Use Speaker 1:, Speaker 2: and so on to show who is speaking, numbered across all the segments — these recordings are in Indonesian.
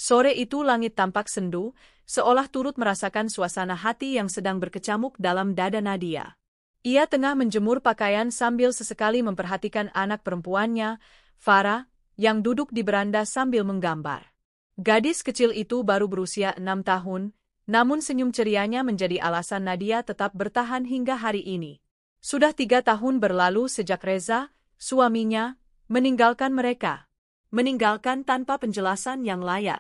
Speaker 1: Sore itu langit tampak sendu, seolah turut merasakan suasana hati yang sedang berkecamuk dalam dada Nadia. Ia tengah menjemur pakaian sambil sesekali memperhatikan anak perempuannya, Farah, yang duduk di beranda sambil menggambar. Gadis kecil itu baru berusia 6 tahun, namun senyum cerianya menjadi alasan Nadia tetap bertahan hingga hari ini. Sudah 3 tahun berlalu sejak Reza, suaminya, meninggalkan mereka. Meninggalkan tanpa penjelasan yang layak.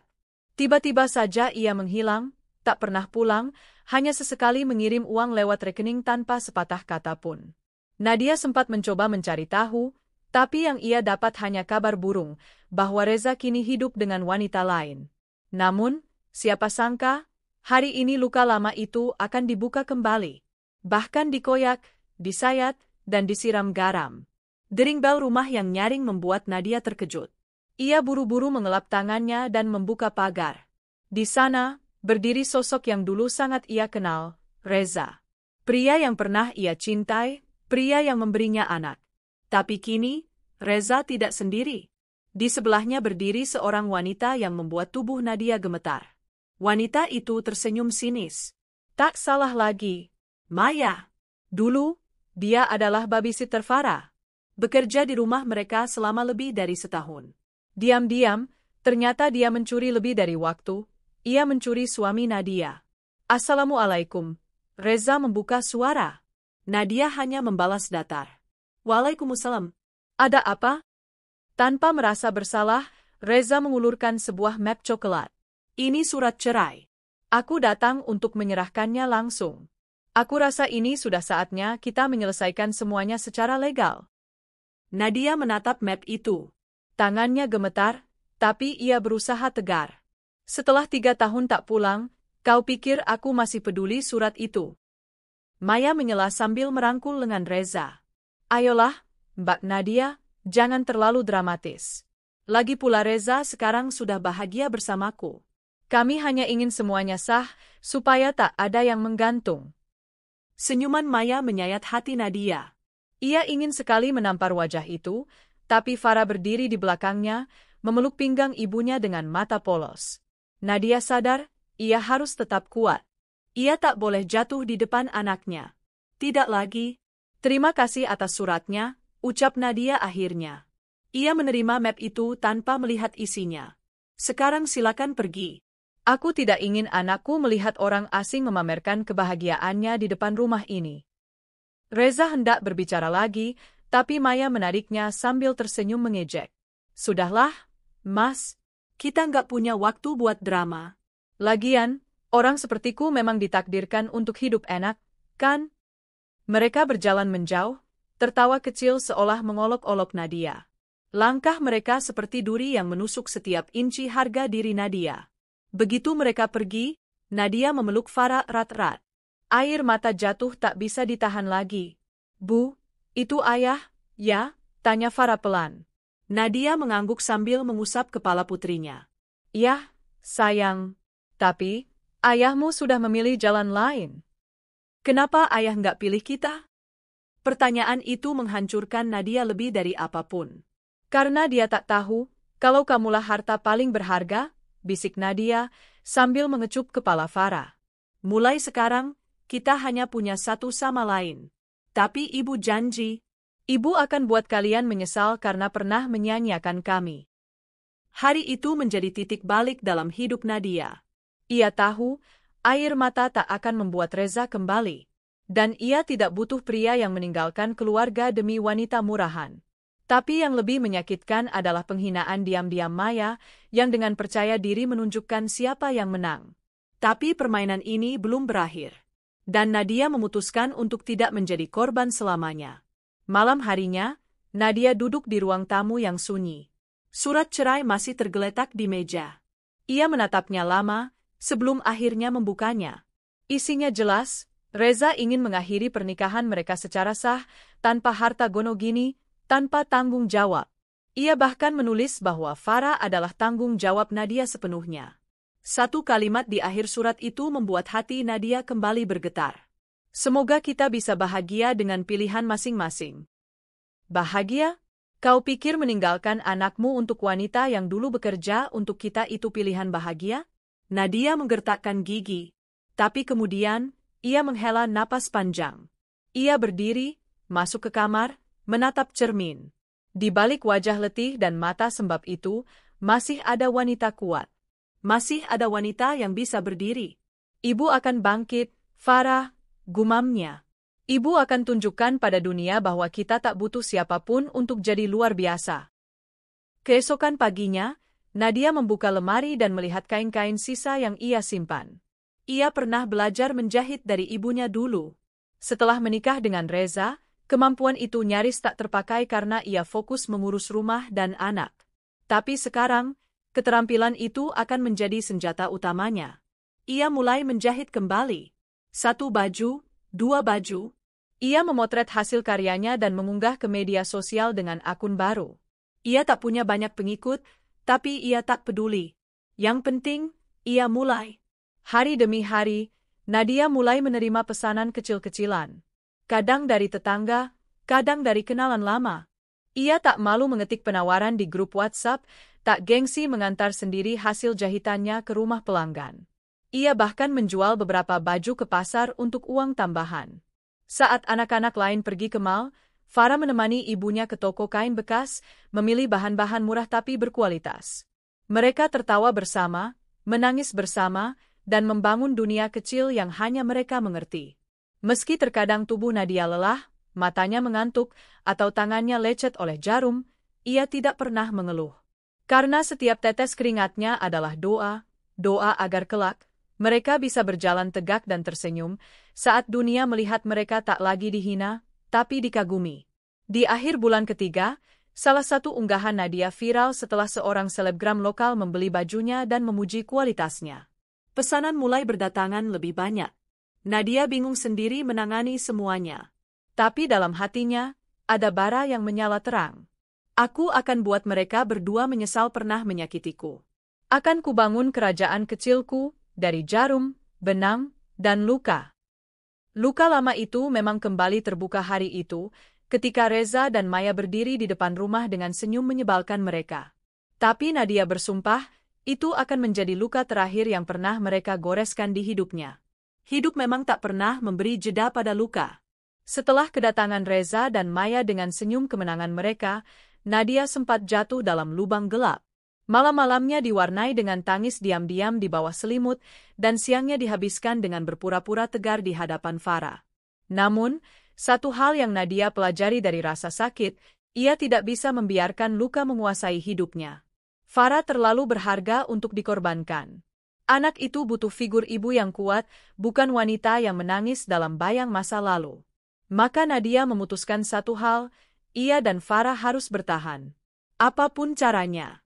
Speaker 1: Tiba-tiba saja ia menghilang, tak pernah pulang, hanya sesekali mengirim uang lewat rekening tanpa sepatah kata pun. Nadia sempat mencoba mencari tahu, tapi yang ia dapat hanya kabar burung, bahwa Reza kini hidup dengan wanita lain. Namun, siapa sangka, hari ini luka lama itu akan dibuka kembali. Bahkan dikoyak, disayat, dan disiram garam. Dering bel rumah yang nyaring membuat Nadia terkejut. Ia buru-buru mengelap tangannya dan membuka pagar. Di sana, berdiri sosok yang dulu sangat ia kenal, Reza. Pria yang pernah ia cintai, pria yang memberinya anak. Tapi kini, Reza tidak sendiri. Di sebelahnya berdiri seorang wanita yang membuat tubuh Nadia gemetar. Wanita itu tersenyum sinis. Tak salah lagi, Maya. Dulu, dia adalah babysitter Farah. Bekerja di rumah mereka selama lebih dari setahun. Diam-diam, ternyata dia mencuri lebih dari waktu. Ia mencuri suami Nadia. Assalamualaikum. Reza membuka suara. Nadia hanya membalas datar. Waalaikumsalam. Ada apa? Tanpa merasa bersalah, Reza mengulurkan sebuah map coklat. Ini surat cerai. Aku datang untuk menyerahkannya langsung. Aku rasa ini sudah saatnya kita menyelesaikan semuanya secara legal. Nadia menatap map itu. Tangannya gemetar, tapi ia berusaha tegar. Setelah 3 tahun tak pulang, kau pikir aku masih peduli surat itu? Maya menyela sambil merangkul lengan Reza. Ayolah, Mbak Nadia, jangan terlalu dramatis. Lagi pula Reza sekarang sudah bahagia bersamaku. Kami hanya ingin semuanya sah, supaya tak ada yang menggantung. Senyuman Maya menyayat hati Nadia. Ia ingin sekali menampar wajah itu, tapi Farah berdiri di belakangnya, memeluk pinggang ibunya dengan mata polos. Nadia sadar, ia harus tetap kuat. Ia tak boleh jatuh di depan anaknya. Tidak lagi. Terima kasih atas suratnya, ucap Nadia akhirnya. Ia menerima map itu tanpa melihat isinya. Sekarang silakan pergi. Aku tidak ingin anakku melihat orang asing memamerkan kebahagiaannya di depan rumah ini. Reza hendak berbicara lagi, tapi Maya menariknya sambil tersenyum mengejek. Sudahlah, Mas. Kita nggak punya waktu buat drama. Lagian, orang sepertiku memang ditakdirkan untuk hidup enak, kan? Mereka berjalan menjauh, tertawa kecil seolah mengolok-olok Nadia. Langkah mereka seperti duri yang menusuk setiap inci harga diri Nadia. Begitu mereka pergi, Nadia memeluk Farah erat-erat. Air mata jatuh tak bisa ditahan lagi. Bu, itu ayah, ya? Tanya Farah pelan. Nadia mengangguk sambil mengusap kepala putrinya. Yah, sayang. Tapi, ayahmu sudah memilih jalan lain. Kenapa ayah nggak pilih kita? Pertanyaan itu menghancurkan Nadia lebih dari apapun. Karena dia tak tahu, kalau kamulah harta paling berharga, bisik Nadia, sambil mengecup kepala Farah. Mulai sekarang, kita hanya punya satu sama lain. Tapi ibu janji, ibu akan buat kalian menyesal karena pernah menyanyiakan kami. Hari itu menjadi titik balik dalam hidup Nadia. Ia tahu, air mata tak akan membuat Reza kembali. Dan ia tidak butuh pria yang meninggalkan keluarga demi wanita murahan. Tapi yang lebih menyakitkan adalah penghinaan diam-diam Maya, yang dengan percaya diri menunjukkan siapa yang menang. Tapi permainan ini belum berakhir. Dan Nadia memutuskan untuk tidak menjadi korban selamanya. Malam harinya, Nadia duduk di ruang tamu yang sunyi. Surat cerai masih tergeletak di meja. Ia menatapnya lama, sebelum akhirnya membukanya. Isinya jelas, Reza ingin mengakhiri pernikahan mereka secara sah, tanpa harta gono gini, tanpa tanggung jawab. Ia bahkan menulis bahwa Farah adalah tanggung jawab Nadia sepenuhnya. Satu kalimat di akhir surat itu membuat hati Nadia kembali bergetar. Semoga kita bisa bahagia dengan pilihan masing-masing. Bahagia? Kau pikir meninggalkan anakmu untuk wanita yang dulu bekerja untuk kita itu pilihan bahagia? Nadia menggertakkan gigi. Tapi kemudian, ia menghela napas panjang. Ia berdiri, masuk ke kamar, menatap cermin. Di balik wajah letih dan mata sembab itu, masih ada wanita kuat. Masih ada wanita yang bisa berdiri. Ibu akan bangkit, Farah, gumamnya. Ibu akan tunjukkan pada dunia bahwa kita tak butuh siapapun untuk jadi luar biasa. Keesokan paginya, Nadia membuka lemari dan melihat kain-kain sisa yang ia simpan. Ia pernah belajar menjahit dari ibunya dulu. Setelah menikah dengan Reza, kemampuan itu nyaris tak terpakai karena ia fokus mengurus rumah dan anak. Tapi sekarang, keterampilan itu akan menjadi senjata utamanya. Ia mulai menjahit kembali. 1 baju, 2 baju. Ia memotret hasil karyanya dan mengunggah ke media sosial dengan akun baru. Ia tak punya banyak pengikut, tapi ia tak peduli. Yang penting, ia mulai. Hari demi hari, Nadia mulai menerima pesanan kecil-kecilan. Kadang dari tetangga, kadang dari kenalan lama. Ia tak malu mengetik penawaran di grup WhatsApp, tak gengsi mengantar sendiri hasil jahitannya ke rumah pelanggan. Ia bahkan menjual beberapa baju ke pasar untuk uang tambahan. Saat anak-anak lain pergi ke mall, Farah menemani ibunya ke toko kain bekas, memilih bahan-bahan murah tapi berkualitas. Mereka tertawa bersama, menangis bersama, dan membangun dunia kecil yang hanya mereka mengerti. Meski terkadang tubuh Nadia lelah, matanya mengantuk, atau tangannya lecet oleh jarum, ia tidak pernah mengeluh. Karena setiap tetes keringatnya adalah doa, doa agar kelak, mereka bisa berjalan tegak dan tersenyum, saat dunia melihat mereka tak lagi dihina, tapi dikagumi. Di akhir bulan ketiga, salah satu unggahan Nadia viral setelah seorang selebgram lokal membeli bajunya dan memuji kualitasnya. Pesanan mulai berdatangan lebih banyak. Nadia bingung sendiri menangani semuanya. Tapi dalam hatinya, ada bara yang menyala terang. Aku akan buat mereka berdua menyesal pernah menyakitiku. Akan kubangun kerajaan kecilku, dari jarum, benang, dan luka. Luka lama itu memang kembali terbuka hari itu, ketika Reza dan Maya berdiri di depan rumah dengan senyum menyebalkan mereka. Tapi Nadia bersumpah, itu akan menjadi luka terakhir yang pernah mereka goreskan di hidupnya. Hidup memang tak pernah memberi jeda pada luka. Setelah kedatangan Reza dan Maya dengan senyum kemenangan mereka, Nadia sempat jatuh dalam lubang gelap. Malam-malamnya diwarnai dengan tangis diam-diam di bawah selimut, dan siangnya dihabiskan dengan berpura-pura tegar di hadapan Farah. Namun, satu hal yang Nadia pelajari dari rasa sakit, ia tidak bisa membiarkan luka menguasai hidupnya. Farah terlalu berharga untuk dikorbankan. Anak itu butuh figur ibu yang kuat, bukan wanita yang menangis dalam bayang masa lalu. Maka Nadia memutuskan satu hal, ia dan Farah harus bertahan. Apapun caranya.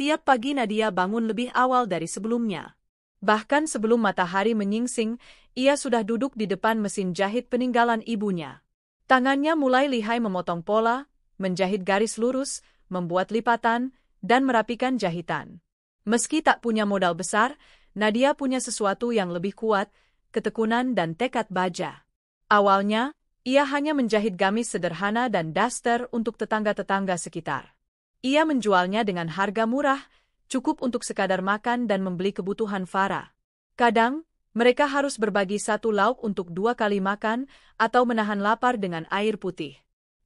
Speaker 1: Tiap pagi Nadia bangun lebih awal dari sebelumnya. Bahkan sebelum matahari menyingsing, ia sudah duduk di depan mesin jahit peninggalan ibunya. Tangannya mulai lihai memotong pola, menjahit garis lurus, membuat lipatan, dan merapikan jahitan. Meski tak punya modal besar, Nadia punya sesuatu yang lebih kuat, ketekunan dan tekad baja. Awalnya, ia hanya menjahit gamis sederhana dan daster untuk tetangga-tetangga sekitar. Ia menjualnya dengan harga murah, cukup untuk sekadar makan dan membeli kebutuhan Farah. Kadang, mereka harus berbagi satu lauk untuk 2 kali makan, atau menahan lapar dengan air putih.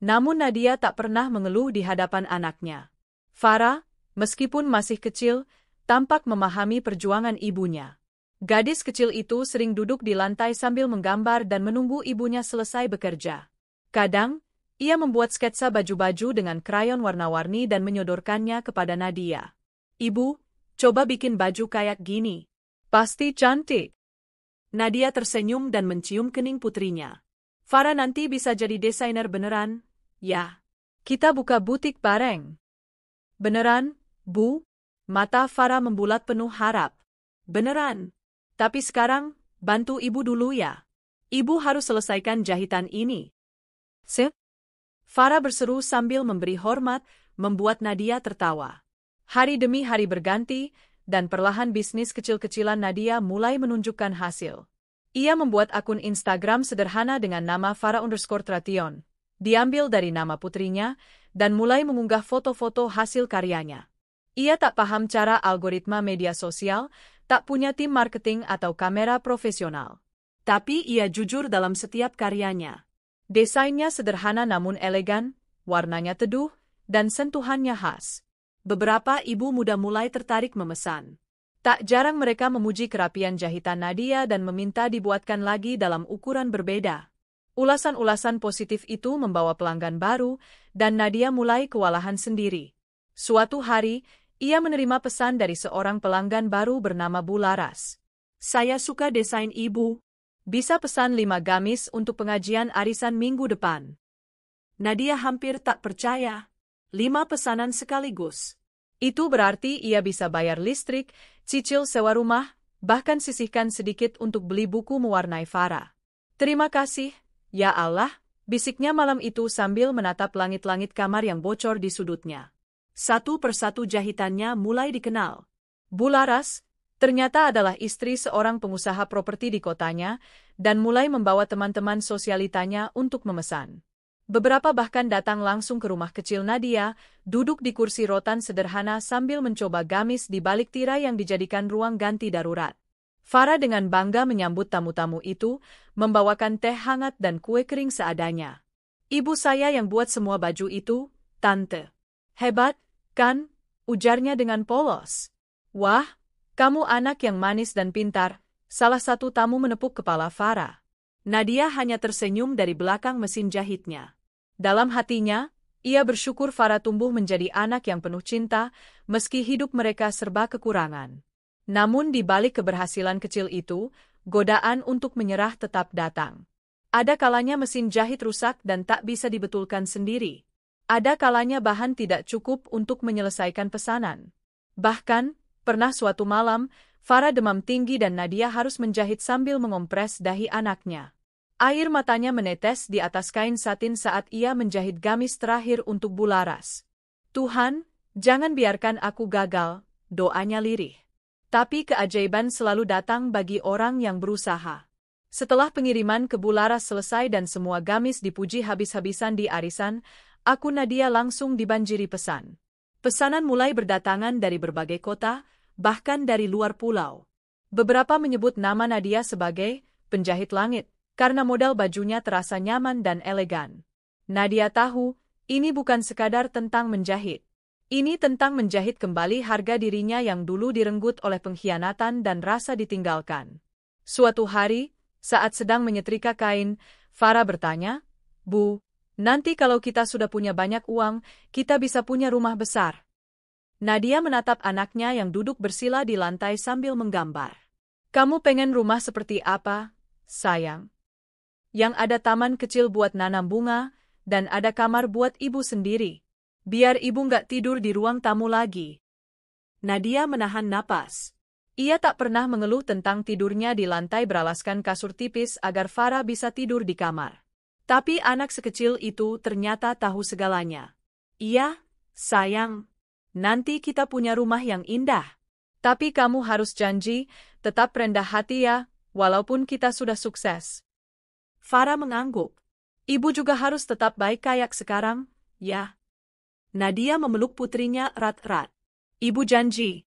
Speaker 1: Namun Nadia tak pernah mengeluh di hadapan anaknya. Farah, meskipun masih kecil, tampak memahami perjuangan ibunya. Gadis kecil itu sering duduk di lantai sambil menggambar dan menunggu ibunya selesai bekerja. Kadang, ia membuat sketsa baju-baju dengan krayon warna-warni dan menyodorkannya kepada Nadia. Ibu, coba bikin baju kayak gini. Pasti cantik. Nadia tersenyum dan mencium kening putrinya. Farah nanti bisa jadi desainer beneran, ya. Kita buka butik bareng. Beneran, Bu? Mata Farah membulat penuh harap. Beneran. Tapi sekarang, bantu ibu dulu ya. Ibu harus selesaikan jahitan ini. Sip? Farah berseru sambil memberi hormat, membuat Nadia tertawa. Hari demi hari berganti, dan perlahan bisnis kecil-kecilan Nadia mulai menunjukkan hasil. Ia membuat akun Instagram sederhana dengan nama Farah_Tration. diambil dari nama putrinya, dan mulai mengunggah foto-foto hasil karyanya. Ia tak paham cara algoritma media sosial, tak punya tim marketing atau kamera profesional. Tapi ia jujur dalam setiap karyanya. Desainnya sederhana namun elegan, warnanya teduh, dan sentuhannya khas. Beberapa ibu muda mulai tertarik memesan. Tak jarang mereka memuji kerapian jahitan Nadia dan meminta dibuatkan lagi dalam ukuran berbeda. Ulasan-ulasan positif itu membawa pelanggan baru, dan Nadia mulai kewalahan sendiri. Suatu hari, ia menerima pesan dari seorang pelanggan baru bernama Bu Laras. "Saya suka desain ibu. Bisa pesan 5 gamis untuk pengajian arisan minggu depan." Nadia hampir tak percaya. 5 pesanan sekaligus. Itu berarti ia bisa bayar listrik, cicil sewa rumah, bahkan sisihkan sedikit untuk beli buku mewarnai Farah. "Terima kasih, ya Allah," bisiknya malam itu sambil menatap langit-langit kamar yang bocor di sudutnya. Satu persatu jahitannya mulai dikenal. Bu Laras ternyata adalah istri seorang pengusaha properti di kotanya, dan mulai membawa teman-teman sosialitanya untuk memesan. Beberapa bahkan datang langsung ke rumah kecil Nadia, duduk di kursi rotan sederhana sambil mencoba gamis di balik tirai yang dijadikan ruang ganti darurat. Farah dengan bangga menyambut tamu-tamu itu, membawakan teh hangat dan kue kering seadanya. "Ibu saya yang buat semua baju itu, Tante." "Hebat, kan?" ujarnya dengan polos. "Wah, kamu anak yang manis dan pintar," salah satu tamu menepuk kepala Farah. Nadia hanya tersenyum dari belakang mesin jahitnya. Dalam hatinya, ia bersyukur Farah tumbuh menjadi anak yang penuh cinta, meski hidup mereka serba kekurangan. Namun di balik keberhasilan kecil itu, godaan untuk menyerah tetap datang. Ada kalanya mesin jahit rusak dan tak bisa dibetulkan sendiri. Ada kalanya bahan tidak cukup untuk menyelesaikan pesanan. Bahkan, pernah suatu malam, Farah demam tinggi dan Nadia harus menjahit sambil mengompres dahi anaknya. Air matanya menetes di atas kain satin saat ia menjahit gamis terakhir untuk Bu Laras. "Tuhan, jangan biarkan aku gagal," doanya lirih. Tapi keajaiban selalu datang bagi orang yang berusaha. Setelah pengiriman ke Bu Laras selesai dan semua gamis dipuji habis-habisan di arisan, aku Nadia langsung dibanjiri pesan. Pesanan mulai berdatangan dari berbagai kota, bahkan dari luar pulau. Beberapa menyebut nama Nadia sebagai penjahit langit, karena modal bajunya terasa nyaman dan elegan. Nadia tahu, ini bukan sekadar tentang menjahit. Ini tentang menjahit kembali harga dirinya yang dulu direnggut oleh pengkhianatan dan rasa ditinggalkan. Suatu hari, saat sedang menyetrika kain, Farah bertanya, "Bu, nanti kalau kita sudah punya banyak uang, kita bisa punya rumah besar." Nadia menatap anaknya yang duduk bersila di lantai sambil menggambar. "Kamu pengen rumah seperti apa, sayang?" "Yang ada taman kecil buat nanam bunga, dan ada kamar buat ibu sendiri. Biar ibu nggak tidur di ruang tamu lagi." Nadia menahan napas. Ia tak pernah mengeluh tentang tidurnya di lantai beralaskan kasur tipis agar Farah bisa tidur di kamar. Tapi anak sekecil itu ternyata tahu segalanya. "Iya, sayang. Nanti kita punya rumah yang indah. Tapi kamu harus janji, tetap rendah hati ya, walaupun kita sudah sukses." Farah mengangguk. "Ibu juga harus tetap baik kayak sekarang, ya?" Nadia memeluk putrinya erat-erat. "Ibu janji."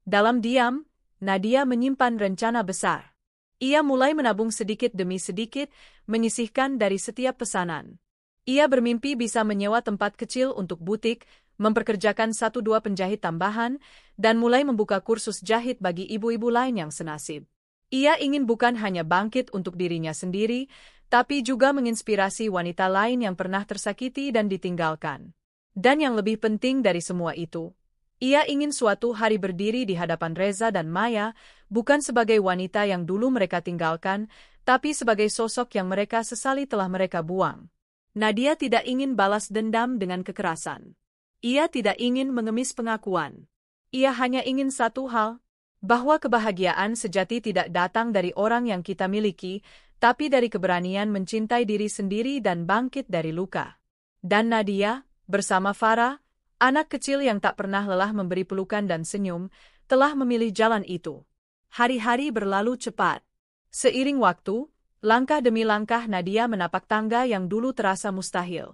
Speaker 1: Dalam diam, Nadia menyimpan rencana besar. Ia mulai menabung sedikit demi sedikit, menyisihkan dari setiap pesanan. Ia bermimpi bisa menyewa tempat kecil untuk butik, memperkerjakan 1-2 penjahit tambahan, dan mulai membuka kursus jahit bagi ibu-ibu lain yang senasib. Ia ingin bukan hanya bangkit untuk dirinya sendiri, tapi juga menginspirasi wanita lain yang pernah tersakiti dan ditinggalkan. Dan yang lebih penting dari semua itu, ia ingin suatu hari berdiri di hadapan Reza dan Maya, bukan sebagai wanita yang dulu mereka tinggalkan, tapi sebagai sosok yang mereka sesali telah mereka buang. Nadia tidak ingin balas dendam dengan kekerasan. Ia tidak ingin mengemis pengakuan. Ia hanya ingin satu hal, bahwa kebahagiaan sejati tidak datang dari orang yang kita miliki, tapi dari keberanian mencintai diri sendiri dan bangkit dari luka. Dan Nadia, bersama Farah, anak kecil yang tak pernah lelah memberi pelukan dan senyum, telah memilih jalan itu. Hari-hari berlalu cepat. Seiring waktu, Langkah demi langkah Nadia menapak tangga yang dulu terasa mustahil.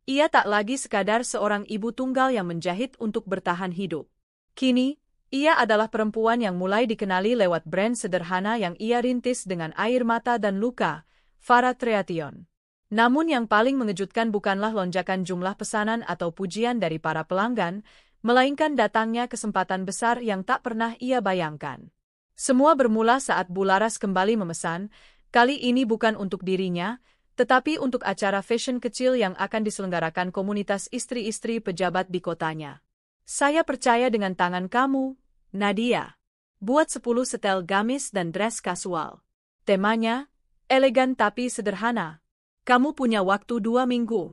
Speaker 1: Ia tak lagi sekadar seorang ibu tunggal yang menjahit untuk bertahan hidup. Kini, ia adalah perempuan yang mulai dikenali lewat brand sederhana yang ia rintis dengan air mata dan luka, Farah Treation. Namun yang paling mengejutkan bukanlah lonjakan jumlah pesanan atau pujian dari para pelanggan, melainkan datangnya kesempatan besar yang tak pernah ia bayangkan. Semua bermula saat Bu Laras kembali memesan, kali ini bukan untuk dirinya, tetapi untuk acara fashion kecil yang akan diselenggarakan komunitas istri-istri pejabat di kotanya. Saya percaya dengan tangan kamu, Nadia. Buat 10 setel gamis dan dress kasual. Temanya, elegan tapi sederhana. Kamu punya waktu 2 minggu.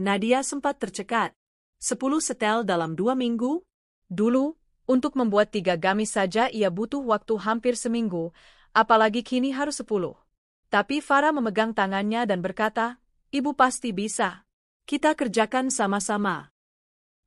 Speaker 1: Nadia sempat tercekat. 10 setel dalam 2 minggu? Dulu, untuk membuat 3 gamis saja ia butuh waktu hampir seminggu, apalagi kini harus 10. Tapi Farah memegang tangannya dan berkata, Ibu pasti bisa. Kita kerjakan sama-sama.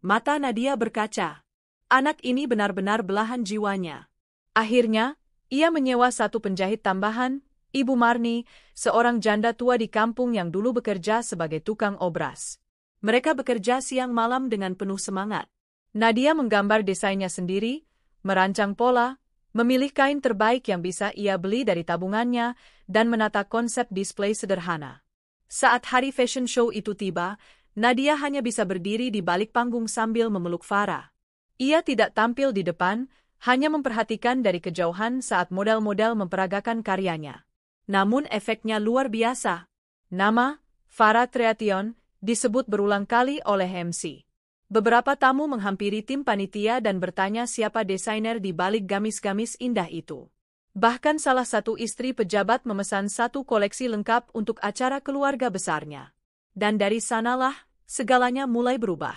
Speaker 1: Mata Nadia berkaca. Anak ini benar-benar belahan jiwanya. Akhirnya, ia menyewa satu penjahit tambahan, Ibu Marni, seorang janda tua di kampung yang dulu bekerja sebagai tukang obras. Mereka bekerja siang malam dengan penuh semangat. Nadia menggambar desainnya sendiri, merancang pola, memilih kain terbaik yang bisa ia beli dari tabungannya, dan menata konsep display sederhana. Saat hari fashion show itu tiba, Nadia hanya bisa berdiri di balik panggung sambil memeluk Farah. Ia tidak tampil di depan, hanya memperhatikan dari kejauhan saat model-model memperagakan karyanya. Namun efeknya luar biasa. Nama, Farah Treation, disebut berulang kali oleh MC. Beberapa tamu menghampiri tim panitia dan bertanya siapa desainer di balik gamis-gamis indah itu. Bahkan salah satu istri pejabat memesan satu koleksi lengkap untuk acara keluarga besarnya. Dan dari sanalah, segalanya mulai berubah.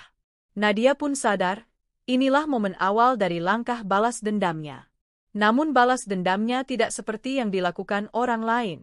Speaker 1: Nadia pun sadar, inilah momen awal dari langkah balas dendamnya. Namun balas dendamnya tidak seperti yang dilakukan orang lain.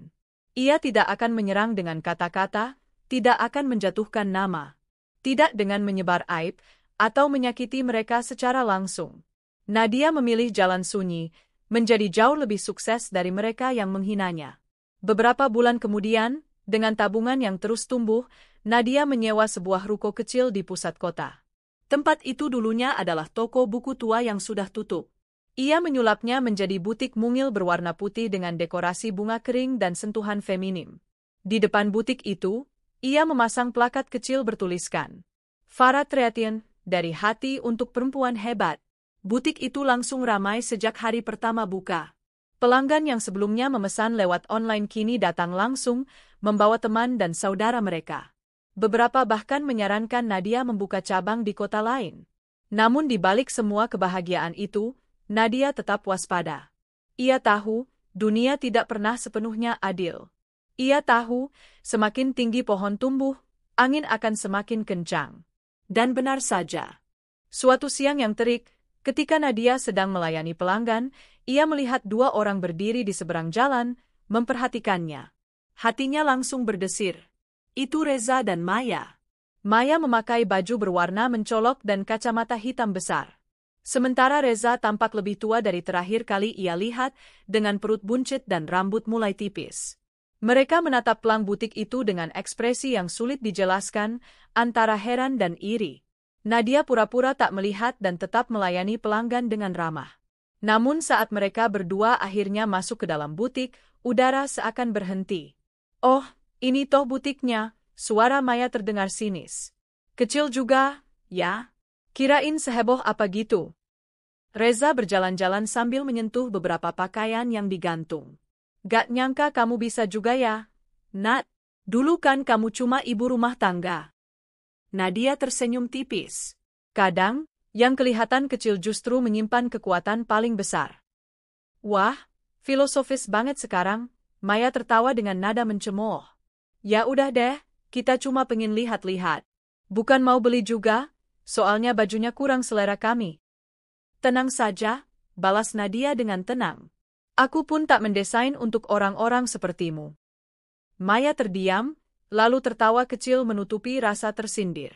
Speaker 1: Ia tidak akan menyerang dengan kata-kata, tidak akan menjatuhkan nama. Tidak dengan menyebar aib, atau menyakiti mereka secara langsung. Nadia memilih jalan sunyi, menjadi jauh lebih sukses dari mereka yang menghinanya. Beberapa bulan kemudian, dengan tabungan yang terus tumbuh, Nadia menyewa sebuah ruko kecil di pusat kota. Tempat itu dulunya adalah toko buku tua yang sudah tutup. Ia menyulapnya menjadi butik mungil berwarna putih dengan dekorasi bunga kering dan sentuhan feminim. Di depan butik itu, ia memasang plakat kecil bertuliskan, Farah Treation, dari hati untuk perempuan hebat. Butik itu langsung ramai sejak hari pertama buka. Pelanggan yang sebelumnya memesan lewat online kini datang langsung, membawa teman dan saudara mereka. Beberapa bahkan menyarankan Nadia membuka cabang di kota lain. Namun di balik semua kebahagiaan itu, Nadia tetap waspada. Ia tahu, dunia tidak pernah sepenuhnya adil. Ia tahu, semakin tinggi pohon tumbuh, angin akan semakin kencang. Dan benar saja. Suatu siang yang terik, ketika Nadia sedang melayani pelanggan, ia melihat 2 orang berdiri di seberang jalan, memperhatikannya. Hatinya langsung berdesir. Itu Reza dan Maya. Maya memakai baju berwarna mencolok dan kacamata hitam besar. Sementara Reza tampak lebih tua dari terakhir kali ia lihat, dengan perut buncit dan rambut mulai tipis. Mereka menatap pelang butik itu dengan ekspresi yang sulit dijelaskan, antara heran dan iri. Nadia pura-pura tak melihat dan tetap melayani pelanggan dengan ramah. Namun saat mereka berdua akhirnya masuk ke dalam butik, udara seakan berhenti. Oh, ini toh butiknya, suara Maya terdengar sinis. Kecil juga, ya? Kirain seheboh apa gitu? Reza berjalan-jalan sambil menyentuh beberapa pakaian yang digantung. Gak nyangka kamu bisa juga ya, Nat. Dulu kan kamu cuma ibu rumah tangga. Nadia tersenyum tipis. Kadang, yang kelihatan kecil justru menyimpan kekuatan paling besar. Wah, filosofis banget sekarang, Maya tertawa dengan nada mencemooh. Ya udah deh, kita cuma pengen lihat-lihat. Bukan mau beli juga, soalnya bajunya kurang selera kami. Tenang saja, balas Nadia dengan tenang. Aku pun tak mendesain untuk orang-orang sepertimu. Maya terdiam, lalu tertawa kecil menutupi rasa tersindir.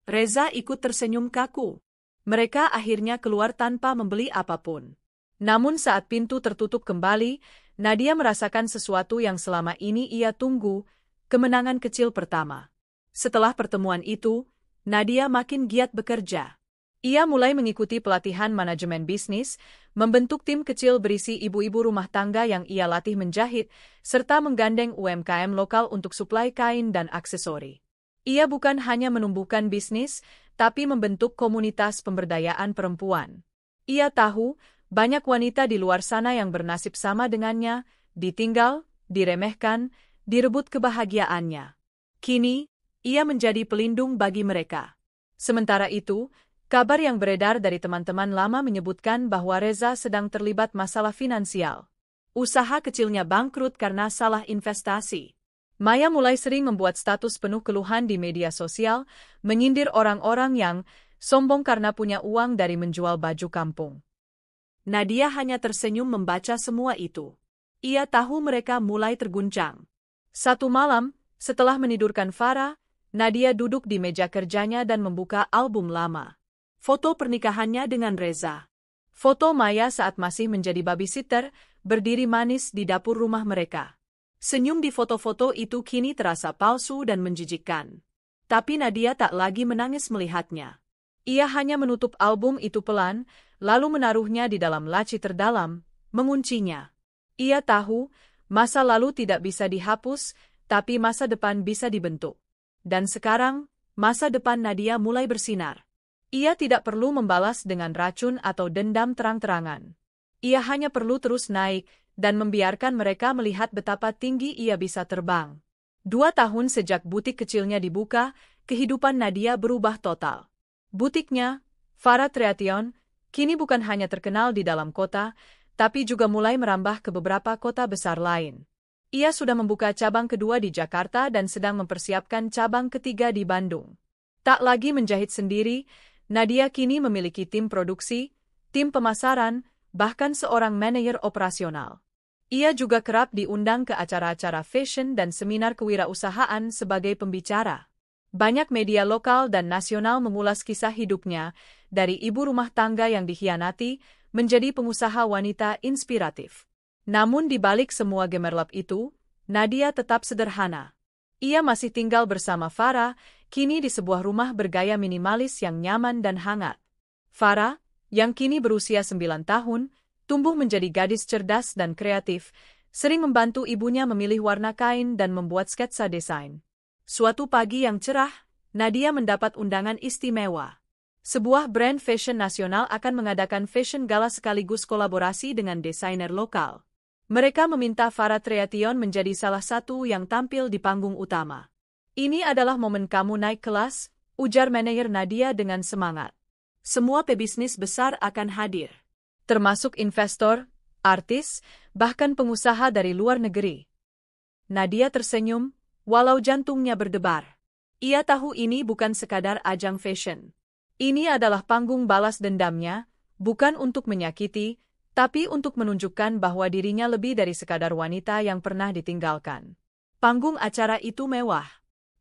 Speaker 1: Reza ikut tersenyum kaku. Mereka akhirnya keluar tanpa membeli apapun. Namun saat pintu tertutup kembali, Nadia merasakan sesuatu yang selama ini ia tunggu, kemenangan kecil pertama. Setelah pertemuan itu, Nadia makin giat bekerja. Ia mulai mengikuti pelatihan manajemen bisnis, membentuk tim kecil berisi ibu-ibu rumah tangga yang ia latih menjahit, serta menggandeng UMKM lokal untuk suplai kain dan aksesori. Ia bukan hanya menumbuhkan bisnis, tapi membentuk komunitas pemberdayaan perempuan. Ia tahu, banyak wanita di luar sana yang bernasib sama dengannya, ditinggal, diremehkan, direbut kebahagiaannya. Kini, ia menjadi pelindung bagi mereka. Sementara itu, kabar yang beredar dari teman-teman lama menyebutkan bahwa Reza sedang terlibat masalah finansial. Usaha kecilnya bangkrut karena salah investasi. Maya mulai sering membuat status penuh keluhan di media sosial, menyindir orang-orang yang sombong karena punya uang dari menjual baju kampung. Nadia hanya tersenyum membaca semua itu. Ia tahu mereka mulai terguncang. Satu malam, setelah menidurkan Farah, Nadia duduk di meja kerjanya dan membuka album lama. Foto pernikahannya dengan Reza. Foto Maya saat masih menjadi babysitter, berdiri manis di dapur rumah mereka. Senyum di foto-foto itu kini terasa palsu dan menjijikkan. Tapi Nadia tak lagi menangis melihatnya. Ia hanya menutup album itu pelan, lalu menaruhnya di dalam laci terdalam, menguncinya. Ia tahu, masa lalu tidak bisa dihapus, tapi masa depan bisa dibentuk. Dan sekarang, masa depan Nadia mulai bersinar. Ia tidak perlu membalas dengan racun atau dendam terang-terangan. Ia hanya perlu terus naik, dan membiarkan mereka melihat betapa tinggi ia bisa terbang. 2 tahun sejak butik kecilnya dibuka, kehidupan Nadia berubah total. Butiknya, Farah Treation, kini bukan hanya terkenal di dalam kota, tapi juga mulai merambah ke beberapa kota besar lain. Ia sudah membuka cabang kedua di Jakarta dan sedang mempersiapkan cabang ketiga di Bandung. Tak lagi menjahit sendiri, Nadia kini memiliki tim produksi, tim pemasaran, bahkan seorang manajer operasional. Ia juga kerap diundang ke acara-acara fashion dan seminar kewirausahaan sebagai pembicara. Banyak media lokal dan nasional mengulas kisah hidupnya, dari ibu rumah tangga yang dikhianati, menjadi pengusaha wanita inspiratif. Namun di balik semua gemerlap itu, Nadia tetap sederhana. Ia masih tinggal bersama Farah, kini di sebuah rumah bergaya minimalis yang nyaman dan hangat. Farah, yang kini berusia 9 tahun, tumbuh menjadi gadis cerdas dan kreatif, sering membantu ibunya memilih warna kain dan membuat sketsa desain. Suatu pagi yang cerah, Nadia mendapat undangan istimewa. Sebuah brand fashion nasional akan mengadakan fashion gala sekaligus kolaborasi dengan desainer lokal. Mereka meminta Farah Treation menjadi salah satu yang tampil di panggung utama. Ini adalah momen kamu naik kelas, ujar manajer Nadia dengan semangat. Semua pebisnis besar akan hadir. Termasuk investor, artis, bahkan pengusaha dari luar negeri. Nadia tersenyum, walau jantungnya berdebar. Ia tahu ini bukan sekadar ajang fashion. Ini adalah panggung balas dendamnya, bukan untuk menyakiti, tapi untuk menunjukkan bahwa dirinya lebih dari sekadar wanita yang pernah ditinggalkan. Panggung acara itu mewah.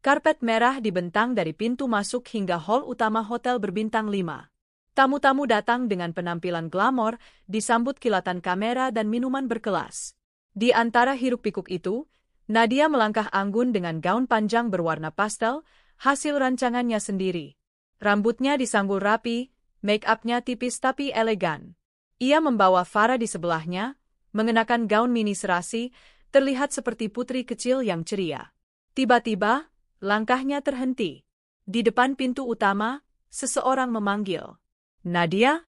Speaker 1: Karpet merah dibentang dari pintu masuk hingga hall utama hotel berbintang 5. Tamu-tamu datang dengan penampilan glamor, disambut kilatan kamera dan minuman berkelas. Di antara hiruk-pikuk itu, Nadia melangkah anggun dengan gaun panjang berwarna pastel, hasil rancangannya sendiri. Rambutnya disanggul rapi, make-upnya tipis tapi elegan. Ia membawa Farah di sebelahnya, mengenakan gaun mini serasi, terlihat seperti putri kecil yang ceria. Tiba-tiba, langkahnya terhenti. Di depan pintu utama, seseorang memanggil. Nadia?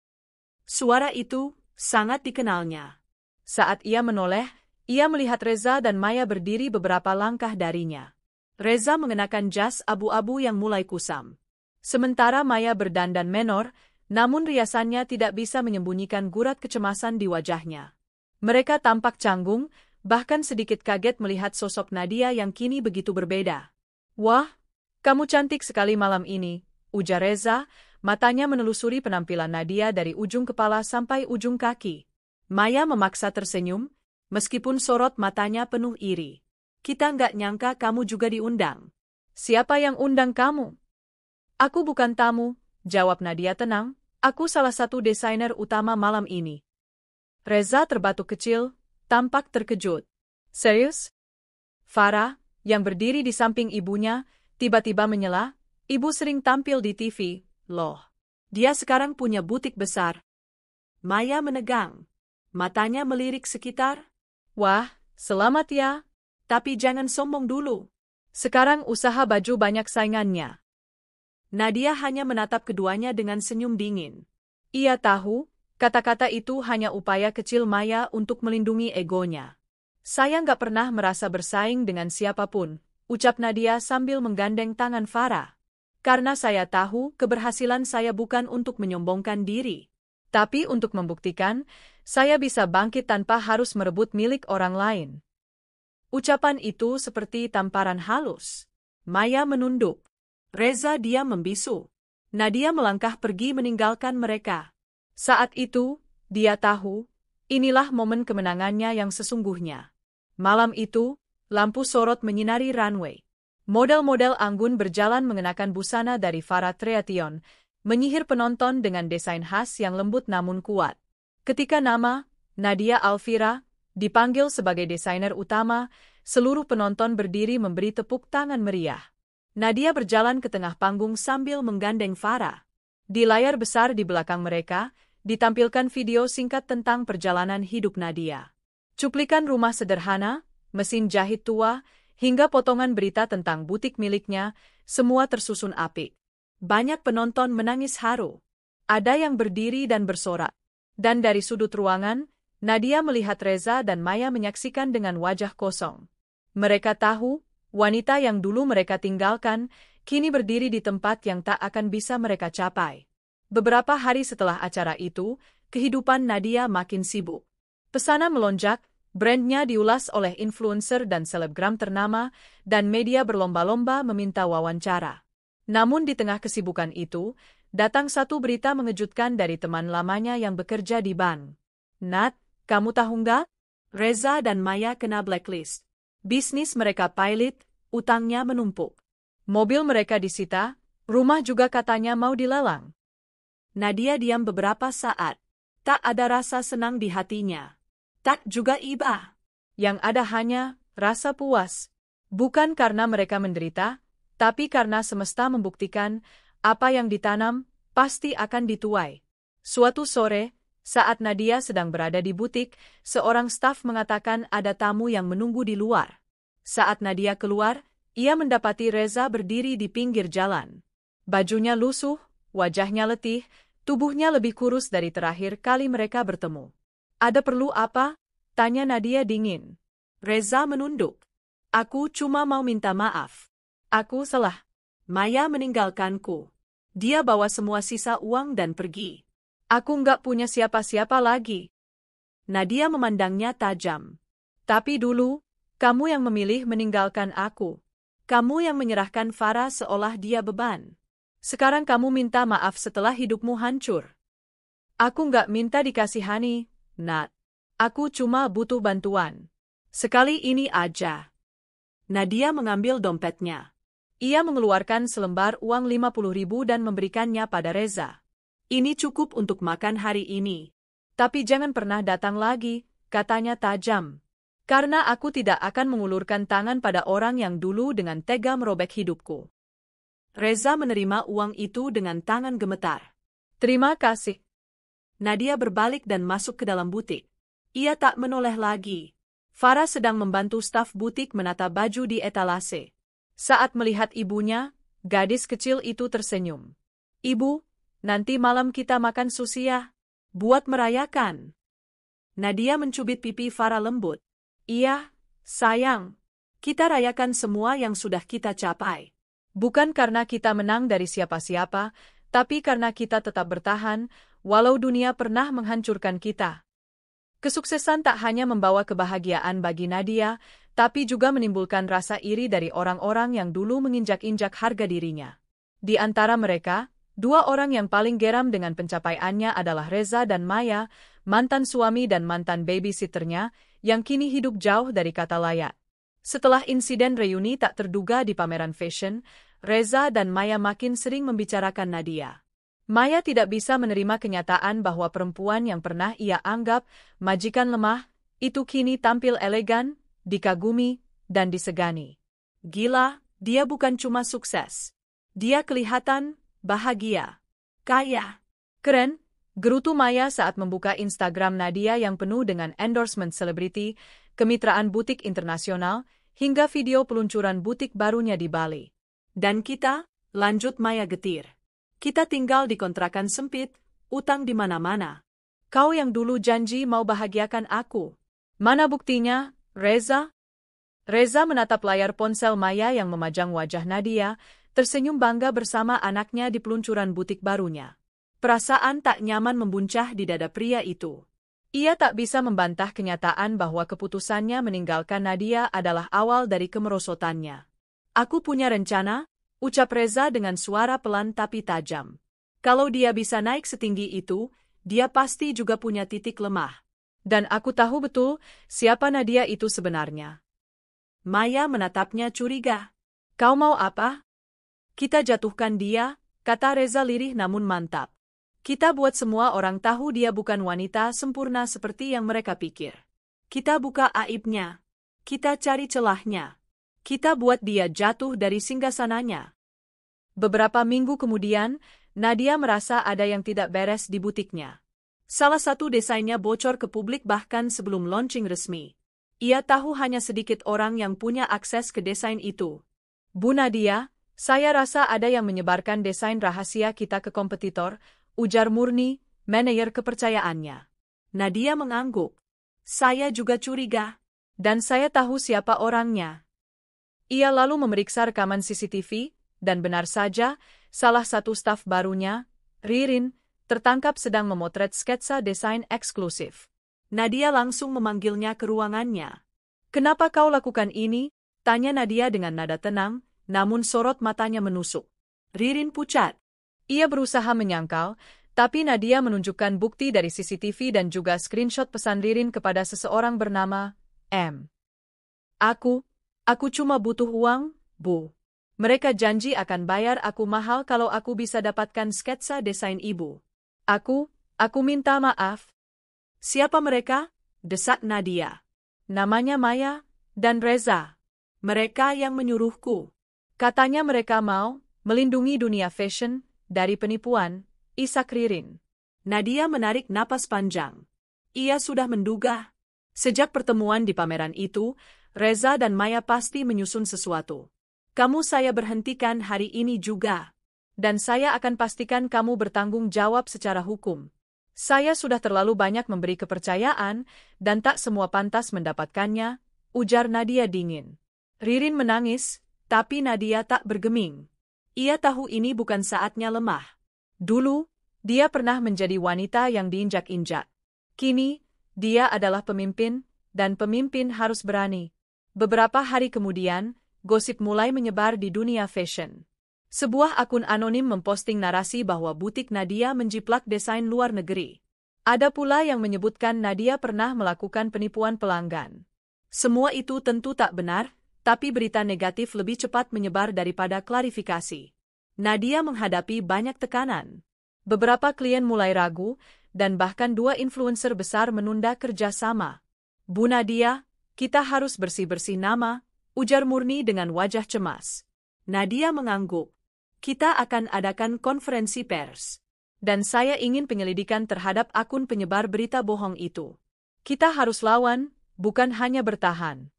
Speaker 1: Suara itu sangat dikenalnya. Saat ia menoleh, ia melihat Reza dan Maya berdiri beberapa langkah darinya. Reza mengenakan jas abu-abu yang mulai kusam. Sementara Maya berdandan menor, namun riasannya tidak bisa menyembunyikan gurat kecemasan di wajahnya. Mereka tampak canggung, bahkan sedikit kaget melihat sosok Nadia yang kini begitu berbeda. Wah, kamu cantik sekali malam ini, ujar Reza, matanya menelusuri penampilan Nadia dari ujung kepala sampai ujung kaki. Maya memaksa tersenyum, meskipun sorot matanya penuh iri. Kita nggak nyangka kamu juga diundang. Siapa yang undang kamu? Aku bukan tamu, jawab Nadia tenang, aku salah satu desainer utama malam ini. Reza terbatuk kecil, tampak terkejut. Serius? Farah, yang berdiri di samping ibunya, tiba-tiba menyela, ibu sering tampil di TV, loh. Dia sekarang punya butik besar. Maya menegang. Matanya melirik sekitar. Wah, selamat ya. Tapi jangan sombong dulu. Sekarang usaha baju banyak saingannya. Nadia hanya menatap keduanya dengan senyum dingin. Ia tahu, kata-kata itu hanya upaya kecil Maya untuk melindungi egonya. Saya nggak pernah merasa bersaing dengan siapapun, ucap Nadia sambil menggandeng tangan Farah. Karena saya tahu keberhasilan saya bukan untuk menyombongkan diri. Tapi untuk membuktikan, saya bisa bangkit tanpa harus merebut milik orang lain. Ucapan itu seperti tamparan halus. Maya menunduk. Reza diam membisu. Nadia melangkah pergi meninggalkan mereka. Saat itu, dia tahu, inilah momen kemenangannya yang sesungguhnya. Malam itu, lampu sorot menyinari runway. Model-model anggun berjalan mengenakan busana dari Farah Treation, menyihir penonton dengan desain khas yang lembut namun kuat. Ketika nama, Nadia Alfira, dipanggil sebagai desainer utama, seluruh penonton berdiri memberi tepuk tangan meriah. Nadia berjalan ke tengah panggung sambil menggandeng Farah. Di layar besar di belakang mereka, ditampilkan video singkat tentang perjalanan hidup Nadia. Cuplikan rumah sederhana, mesin jahit tua, hingga potongan berita tentang butik miliknya, semua tersusun apik. Banyak penonton menangis haru. Ada yang berdiri dan bersorak. Dan dari sudut ruangan, Nadia melihat Reza dan Maya menyaksikan dengan wajah kosong. Mereka tahu, wanita yang dulu mereka tinggalkan, kini berdiri di tempat yang tak akan bisa mereka capai. Beberapa hari setelah acara itu, kehidupan Nadia makin sibuk. Pesanan melonjak, brandnya diulas oleh influencer dan selebgram ternama, dan media berlomba-lomba meminta wawancara. Namun di tengah kesibukan itu, datang satu berita mengejutkan dari teman lamanya yang bekerja di bank. Nat, kamu tahu nggak? Reza dan Maya kena blacklist. Bisnis mereka pailit, utangnya menumpuk. Mobil mereka disita, rumah juga katanya mau dilelang. Nadia diam beberapa saat. Tak ada rasa senang di hatinya. Tak juga iba. Yang ada hanya rasa puas. Bukan karena mereka menderita, tapi karena semesta membuktikan apa yang ditanam pasti akan dituai. Suatu sore, saat Nadia sedang berada di butik, seorang staf mengatakan ada tamu yang menunggu di luar. Saat Nadia keluar, ia mendapati Reza berdiri di pinggir jalan. Bajunya lusuh, wajahnya letih, tubuhnya lebih kurus dari terakhir kali mereka bertemu. Ada perlu apa? Tanya Nadia dingin. Reza menunduk. Aku cuma mau minta maaf. Aku salah. Maya meninggalkanku. Dia bawa semua sisa uang dan pergi. Aku nggak punya siapa-siapa lagi. Nadia memandangnya tajam. Tapi dulu, kamu yang memilih meninggalkan aku. Kamu yang menyerahkan Farah seolah dia beban. Sekarang kamu minta maaf setelah hidupmu hancur. Aku nggak minta dikasihani, Nat. Aku cuma butuh bantuan. Sekali ini aja. Nadia mengambil dompetnya. Ia mengeluarkan selembar uang 50.000 dan memberikannya pada Reza. Ini cukup untuk makan hari ini. Tapi jangan pernah datang lagi, katanya tajam. Karena aku tidak akan mengulurkan tangan pada orang yang dulu dengan tega merobek hidupku. Reza menerima uang itu dengan tangan gemetar. Terima kasih. Nadia berbalik dan masuk ke dalam butik. Ia tak menoleh lagi. Farah sedang membantu staf butik menata baju di etalase. Saat melihat ibunya, gadis kecil itu tersenyum. Ibu, nanti malam kita makan sushi ya, buat merayakan. Nadia mencubit pipi Farah lembut. Iya, sayang. Kita rayakan semua yang sudah kita capai. Bukan karena kita menang dari siapa-siapa, tapi karena kita tetap bertahan, walau dunia pernah menghancurkan kita. Kesuksesan tak hanya membawa kebahagiaan bagi Nadia, tapi juga menimbulkan rasa iri dari orang-orang yang dulu menginjak-injak harga dirinya. Di antara mereka, dua orang yang paling geram dengan pencapaiannya adalah Reza dan Maya, mantan suami dan mantan babysitternya, yang kini hidup jauh dari kata layak. Setelah insiden reuni tak terduga di pameran fashion, Reza dan Maya makin sering membicarakan Nadia. Maya tidak bisa menerima kenyataan bahwa perempuan yang pernah ia anggap majikan lemah, itu kini tampil elegan, dikagumi, dan disegani. Gila, dia bukan cuma sukses. Dia kelihatan bahagia, kaya, keren. Gerutu Maya saat membuka Instagram Nadia yang penuh dengan endorsement selebriti, kemitraan butik internasional, hingga video peluncuran butik barunya di Bali. Dan kita, lanjut Maya getir. Kita tinggal di kontrakan sempit, utang di mana-mana. Kau yang dulu janji mau bahagiakan aku. Mana buktinya, Reza? Reza menatap layar ponsel Maya yang memajang wajah Nadia, tersenyum bangga bersama anaknya di peluncuran butik barunya. Perasaan tak nyaman membuncah di dada pria itu. Ia tak bisa membantah kenyataan bahwa keputusannya meninggalkan Nadia adalah awal dari kemerosotannya. Aku punya rencana, ucap Reza dengan suara pelan tapi tajam. Kalau dia bisa naik setinggi itu, dia pasti juga punya titik lemah. Dan aku tahu betul siapa Nadia itu sebenarnya. Maya menatapnya curiga. Kau mau apa? Kita jatuhkan dia, kata Reza lirih namun mantap. Kita buat semua orang tahu dia bukan wanita sempurna seperti yang mereka pikir. Kita buka aibnya. Kita cari celahnya. Kita buat dia jatuh dari singgasananya. Beberapa minggu kemudian, Nadia merasa ada yang tidak beres di butiknya. Salah satu desainnya bocor ke publik bahkan sebelum launching resmi. Ia tahu hanya sedikit orang yang punya akses ke desain itu. Bu Nadia, saya rasa ada yang menyebarkan desain rahasia kita ke kompetitor, ujar Murni, manajer kepercayaannya. Nadia mengangguk. Saya juga curiga. Dan saya tahu siapa orangnya. Ia lalu memeriksa rekaman CCTV, dan benar saja, salah satu staf barunya, Ririn, tertangkap sedang memotret sketsa desain eksklusif. Nadia langsung memanggilnya ke ruangannya. Kenapa kau lakukan ini? Tanya Nadia dengan nada tenang, namun sorot matanya menusuk. Ririn pucat. Ia berusaha menyangkal, tapi Nadia menunjukkan bukti dari CCTV dan juga screenshot pesan Ririn kepada seseorang bernama M. Aku cuma butuh uang, Bu. Mereka janji akan bayar aku mahal kalau aku bisa dapatkan sketsa desain ibu. Aku minta maaf. Siapa mereka? Desak Nadia. Namanya Maya dan Reza. Mereka yang menyuruhku. Katanya mereka mau melindungi dunia fashion dari penipuan, isak Ririn. Nadia menarik napas panjang. Ia sudah menduga. Sejak pertemuan di pameran itu, Reza dan Maya pasti menyusun sesuatu. Kamu saya berhentikan hari ini juga. Dan saya akan pastikan kamu bertanggung jawab secara hukum. Saya sudah terlalu banyak memberi kepercayaan, dan tak semua pantas mendapatkannya, ujar Nadia dingin. Ririn menangis, tapi Nadia tak bergeming. Ia tahu ini bukan saatnya lemah. Dulu, dia pernah menjadi wanita yang diinjak-injak. Kini, dia adalah pemimpin, dan pemimpin harus berani. Beberapa hari kemudian, gosip mulai menyebar di dunia fashion. Sebuah akun anonim memposting narasi bahwa butik Nadia menjiplak desain luar negeri. Ada pula yang menyebutkan Nadia pernah melakukan penipuan pelanggan. Semua itu tentu tak benar, tapi berita negatif lebih cepat menyebar daripada klarifikasi. Nadia menghadapi banyak tekanan. Beberapa klien mulai ragu, dan bahkan 2 influencer besar menunda kerjasama. Bu Nadia, kita harus bersih-bersih nama, ujar Murni dengan wajah cemas. Nadia mengangguk. Kita akan adakan konferensi pers. Dan saya ingin penyelidikan terhadap akun penyebar berita bohong itu. Kita harus lawan, bukan hanya bertahan.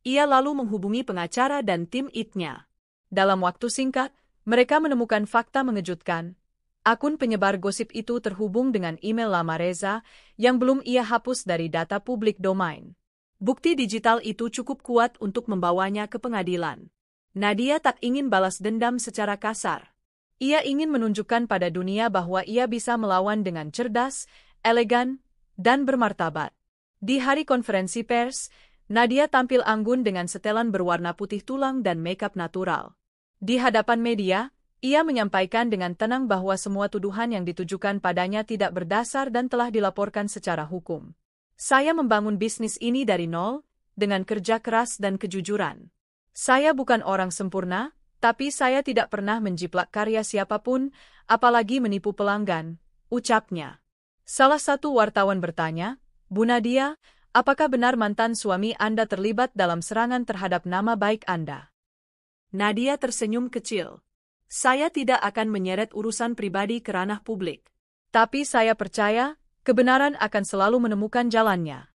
Speaker 1: Ia lalu menghubungi pengacara dan tim IT-nya. Dalam waktu singkat, mereka menemukan fakta mengejutkan. Akun penyebar gosip itu terhubung dengan email lama Reza yang belum ia hapus dari data publik domain. Bukti digital itu cukup kuat untuk membawanya ke pengadilan. Nadia tak ingin balas dendam secara kasar. Ia ingin menunjukkan pada dunia bahwa ia bisa melawan dengan cerdas, elegan, dan bermartabat. Di hari konferensi pers, Nadia tampil anggun dengan setelan berwarna putih tulang dan makeup natural. Di hadapan media, ia menyampaikan dengan tenang bahwa semua tuduhan yang ditujukan padanya tidak berdasar dan telah dilaporkan secara hukum. Saya membangun bisnis ini dari nol, dengan kerja keras dan kejujuran. Saya bukan orang sempurna, Tapi saya tidak pernah menjiplak karya siapapun, apalagi menipu pelanggan, ucapnya. Salah satu wartawan bertanya, Bu Nadia, apakah benar mantan suami Anda terlibat dalam serangan terhadap nama baik Anda? Nadia tersenyum kecil. Saya tidak akan menyeret urusan pribadi ke ranah publik. Tapi saya percaya, kebenaran akan selalu menemukan jalannya.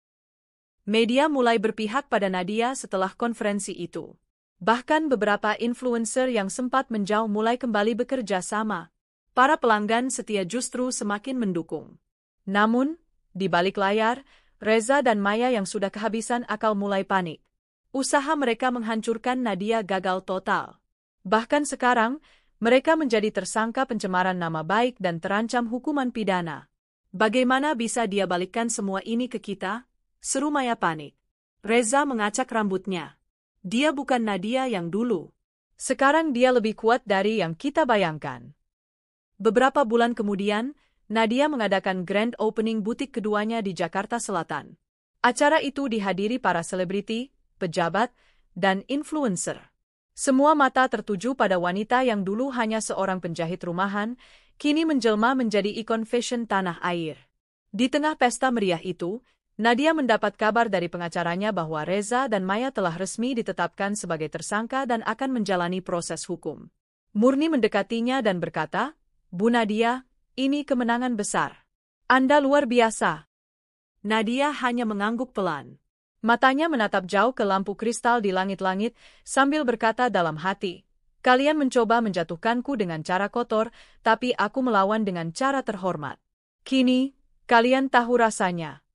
Speaker 1: Media mulai berpihak pada Nadia setelah konferensi itu. Bahkan beberapa influencer yang sempat menjauh mulai kembali bekerja sama. Para pelanggan setia justru semakin mendukung. Namun, di balik layar, Reza dan Maya yang sudah kehabisan akal mulai panik. Usaha mereka menghancurkan Nadia gagal total. Bahkan sekarang, mereka menjadi tersangka pencemaran nama baik dan terancam hukuman pidana. Bagaimana bisa dia balikkan semua ini ke kita? Seru Maya panik. Reza mengacak rambutnya. Dia bukan Nadia yang dulu. Sekarang dia lebih kuat dari yang kita bayangkan. Beberapa bulan kemudian, Nadia mengadakan grand opening butik keduanya di Jakarta Selatan. Acara itu dihadiri para selebriti, pejabat, dan influencer. Semua mata tertuju pada wanita yang dulu hanya seorang penjahit rumahan, kini menjelma menjadi ikon fashion tanah air. Di tengah pesta meriah itu, Nadia mendapat kabar dari pengacaranya bahwa Reza dan Maya telah resmi ditetapkan sebagai tersangka dan akan menjalani proses hukum. Murni mendekatinya dan berkata, Bu Nadia, ini kemenangan besar. Anda luar biasa. Nadia hanya mengangguk pelan. Matanya menatap jauh ke lampu kristal di langit-langit sambil berkata dalam hati, kalian mencoba menjatuhkanku dengan cara kotor, tapi aku melawan dengan cara terhormat. Kini, kalian tahu rasanya.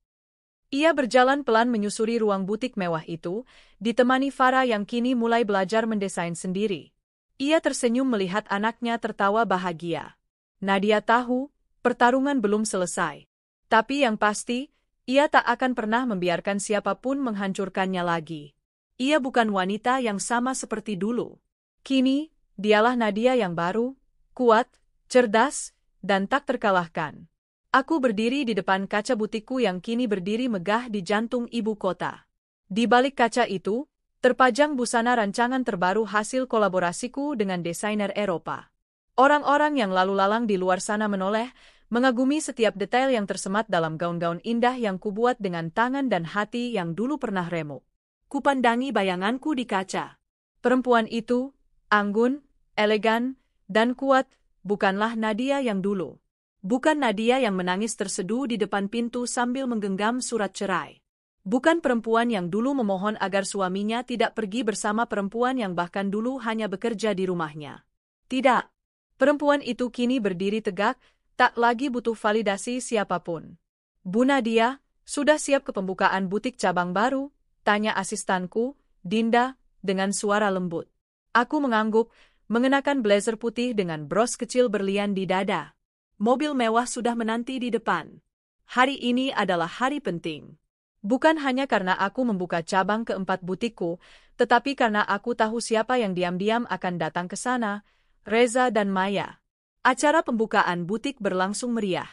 Speaker 1: Ia berjalan pelan menyusuri ruang butik mewah itu, ditemani Farah yang kini mulai belajar mendesain sendiri. Ia tersenyum melihat anaknya tertawa bahagia. Nadia tahu, pertarungan belum selesai. Tapi yang pasti, ia tak akan pernah membiarkan siapapun menghancurkannya lagi. Ia bukan wanita yang sama seperti dulu. Kini, dialah Nadia yang baru, kuat, cerdas, dan tak terkalahkan. Aku berdiri di depan kaca butikku yang kini berdiri megah di jantung ibu kota. Di balik kaca itu, terpajang busana rancangan terbaru hasil kolaborasiku dengan desainer Eropa. Orang-orang yang lalu lalang di luar sana menoleh, mengagumi setiap detail yang tersemat dalam gaun-gaun indah yang kubuat dengan tangan dan hati yang dulu pernah remuk. Kupandangi bayanganku di kaca. Perempuan itu, anggun, elegan, dan kuat, bukanlah Nadia yang dulu. Bukan Nadia yang menangis terseduh di depan pintu sambil menggenggam surat cerai. Bukan perempuan yang dulu memohon agar suaminya tidak pergi bersama perempuan yang bahkan dulu hanya bekerja di rumahnya. Tidak. Perempuan itu kini berdiri tegak, tak lagi butuh validasi siapapun. Bu Nadia, sudah siap ke pembukaan butik cabang baru? Tanya asistanku, Dinda, dengan suara lembut. Aku mengangguk, mengenakan blazer putih dengan bros kecil berlian di dada. Mobil mewah sudah menanti di depan. Hari ini adalah hari penting. Bukan hanya karena aku membuka cabang keempat butikku, tetapi karena aku tahu siapa yang diam-diam akan datang ke sana, Reza dan Maya. Acara pembukaan butik berlangsung meriah.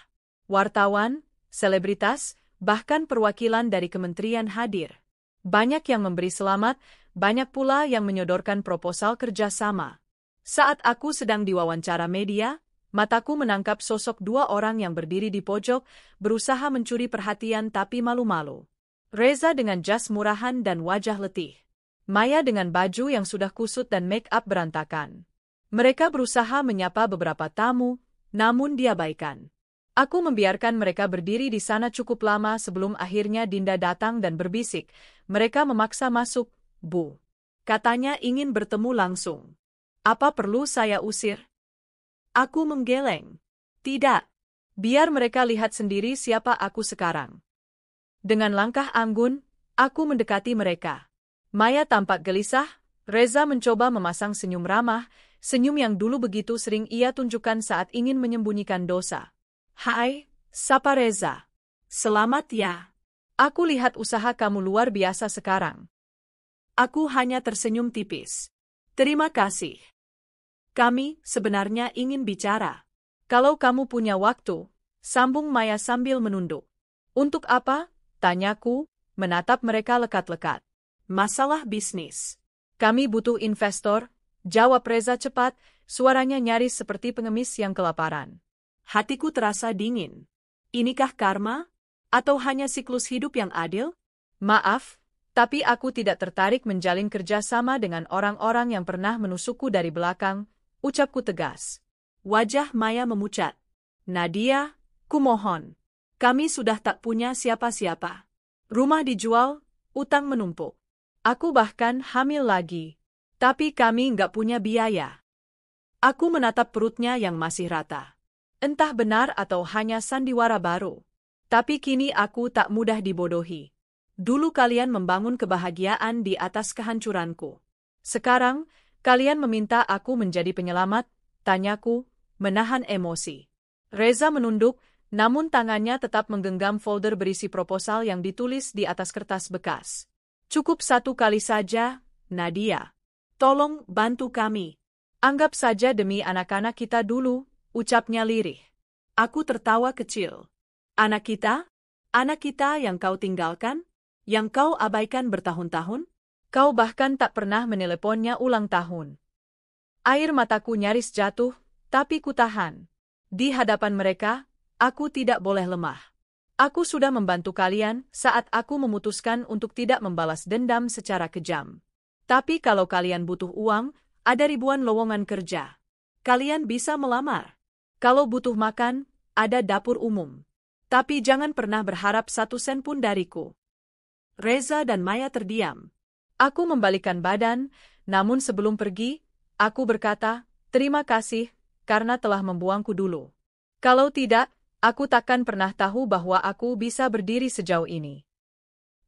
Speaker 1: Wartawan, selebritas, bahkan perwakilan dari kementerian hadir. Banyak yang memberi selamat, banyak pula yang menyodorkan proposal kerjasama. Saat aku sedang diwawancara media, mataku menangkap sosok dua orang yang berdiri di pojok, berusaha mencuri perhatian tapi malu-malu. Reza dengan jas murahan dan wajah letih. Maya dengan baju yang sudah kusut dan make-up berantakan. Mereka berusaha menyapa beberapa tamu, namun diabaikan. Aku membiarkan mereka berdiri di sana cukup lama sebelum akhirnya Dinda datang dan berbisik. Mereka memaksa masuk, Bu. Katanya ingin bertemu langsung. Apa perlu saya usir? Aku menggeleng. Tidak. Biar mereka lihat sendiri siapa aku sekarang. Dengan langkah anggun, aku mendekati mereka. Maya tampak gelisah, Reza mencoba memasang senyum ramah, senyum yang dulu begitu sering ia tunjukkan saat ingin menyembunyikan dosa. Hai, sapa Reza. Selamat ya. Aku lihat usaha kamu luar biasa sekarang. Aku hanya tersenyum tipis. Terima kasih. Kami sebenarnya ingin bicara. Kalau kamu punya waktu, sambung Maya sambil menunduk. Untuk apa? Tanyaku, menatap mereka lekat-lekat. Masalah bisnis. Kami butuh investor, Jawab Reza cepat, suaranya nyaris seperti pengemis yang kelaparan. Hatiku terasa dingin. Inikah karma? Atau hanya siklus hidup yang adil? Maaf, tapi aku tidak tertarik menjalin kerjasama dengan orang-orang yang pernah menusukku dari belakang, ucapku tegas. Wajah Maya memucat. Nadia, kumohon. Kami sudah tak punya siapa-siapa. Rumah dijual, utang menumpuk. Aku bahkan hamil lagi. Tapi kami nggak punya biaya. Aku menatap perutnya yang masih rata. Entah benar atau hanya sandiwara baru. Tapi kini aku tak mudah dibodohi. Dulu kalian membangun kebahagiaan di atas kehancuranku. Sekarang, kalian meminta aku menjadi penyelamat, tanyaku, menahan emosi. Reza menunduk, namun tangannya tetap menggenggam folder berisi proposal yang ditulis di atas kertas bekas. Cukup satu kali saja, Nadia. Tolong bantu kami. Anggap saja demi anak-anak kita dulu, ucapnya lirih. Aku tertawa kecil. Anak kita? Anak kita yang kau tinggalkan? Yang kau abaikan bertahun-tahun? Kau bahkan tak pernah meneleponnya ulang tahun. Air mataku nyaris jatuh, tapi kutahan. Di hadapan mereka, aku tidak boleh lemah. Aku sudah membantu kalian saat aku memutuskan untuk tidak membalas dendam secara kejam. Tapi kalau kalian butuh uang, ada ribuan lowongan kerja. Kalian bisa melamar. Kalau butuh makan, ada dapur umum. Tapi jangan pernah berharap 1 sen pun dariku. Reza dan Maya terdiam. Aku membalikkan badan, namun sebelum pergi, aku berkata, terima kasih, karena telah membuangku dulu. Kalau tidak, aku takkan pernah tahu bahwa aku bisa berdiri sejauh ini.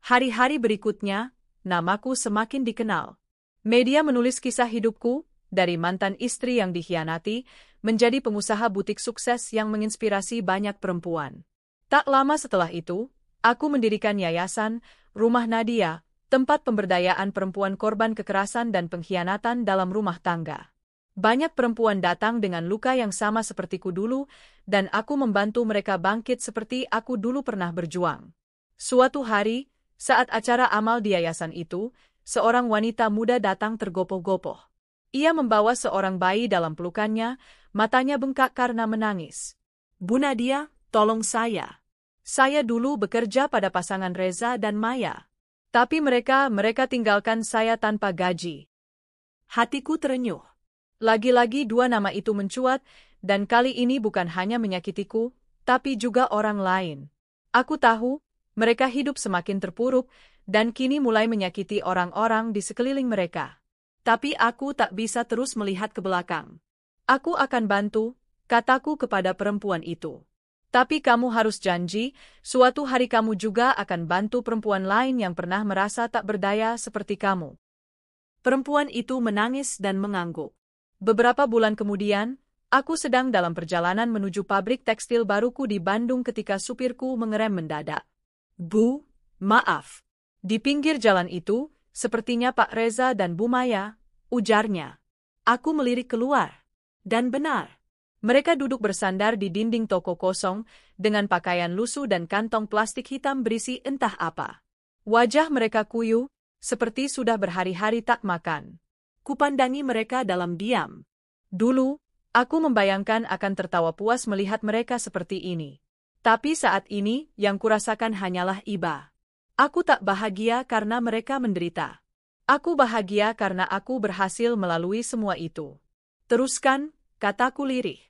Speaker 1: Hari-hari berikutnya, namaku semakin dikenal. Media menulis kisah hidupku, dari mantan istri yang dikhianati, menjadi pengusaha butik sukses yang menginspirasi banyak perempuan. Tak lama setelah itu, aku mendirikan yayasan, Rumah Nadia, tempat pemberdayaan perempuan korban kekerasan dan pengkhianatan dalam rumah tangga. Banyak perempuan datang dengan luka yang sama sepertiku dulu, dan aku membantu mereka bangkit seperti aku dulu pernah berjuang. Suatu hari, saat acara amal di yayasan itu, seorang wanita muda datang tergopoh-gopoh. Ia membawa seorang bayi dalam pelukannya, matanya bengkak karena menangis. Bu Nadia, tolong saya. Saya dulu bekerja pada pasangan Reza dan Maya. Tapi mereka tinggalkan saya tanpa gaji. Hatiku terenyuh. Lagi-lagi 2 nama itu mencuat, dan kali ini bukan hanya menyakitiku, tapi juga orang lain. Aku tahu, mereka hidup semakin terpuruk, dan kini mulai menyakiti orang-orang di sekeliling mereka. Tapi aku tak bisa terus melihat ke belakang. Aku akan bantu, kataku kepada perempuan itu. Tapi kamu harus janji, suatu hari kamu juga akan bantu perempuan lain yang pernah merasa tak berdaya seperti kamu. Perempuan itu menangis dan mengangguk. Beberapa bulan kemudian, aku sedang dalam perjalanan menuju pabrik tekstil baruku di Bandung ketika supirku mengerem mendadak. Bu, maaf. Di pinggir jalan itu, sepertinya Pak Reza dan Bu Maya, ujarnya. Aku melirik keluar. Dan benar. Mereka duduk bersandar di dinding toko kosong, dengan pakaian lusuh dan kantong plastik hitam berisi entah apa. Wajah mereka kuyuh, seperti sudah berhari-hari tak makan. Kupandangi mereka dalam diam. Dulu, aku membayangkan akan tertawa puas melihat mereka seperti ini. Tapi saat ini, yang kurasakan hanyalah iba. Aku tak bahagia karena mereka menderita. Aku bahagia karena aku berhasil melalui semua itu. Teruskan, kataku lirih.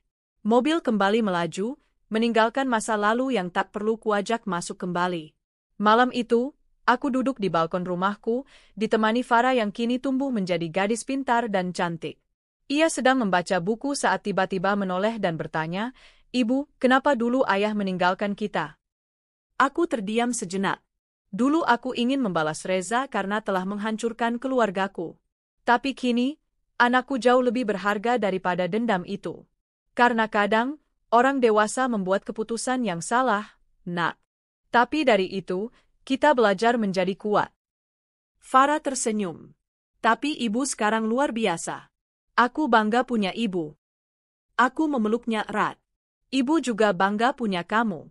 Speaker 1: Mobil kembali melaju, meninggalkan masa lalu yang tak perlu kuajak masuk kembali. Malam itu, aku duduk di balkon rumahku, ditemani Farah yang kini tumbuh menjadi gadis pintar dan cantik. Ia sedang membaca buku saat tiba-tiba menoleh dan bertanya, "Ibu, kenapa dulu ayah meninggalkan kita?" Aku terdiam sejenak. Dulu aku ingin membalas Reza karena telah menghancurkan keluargaku. Tapi kini, anakku jauh lebih berharga daripada dendam itu. Karena kadang, orang dewasa membuat keputusan yang salah, Nak. Tapi dari itu, kita belajar menjadi kuat. Farah tersenyum. Tapi ibu sekarang luar biasa. Aku bangga punya ibu. Aku memeluknya erat. Ibu juga bangga punya kamu.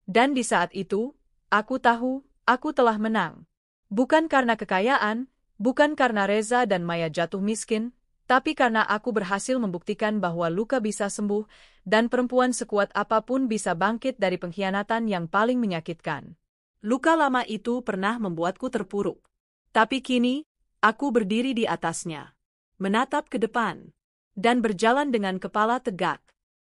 Speaker 1: Dan di saat itu, aku tahu, aku telah menang. Bukan karena kekayaan, bukan karena Reza dan Maya jatuh miskin, Tapi karena aku berhasil membuktikan bahwa luka bisa sembuh, dan perempuan sekuat apapun bisa bangkit dari pengkhianatan yang paling menyakitkan. Luka lama itu pernah membuatku terpuruk. Tapi kini, aku berdiri di atasnya, menatap ke depan, dan berjalan dengan kepala tegak.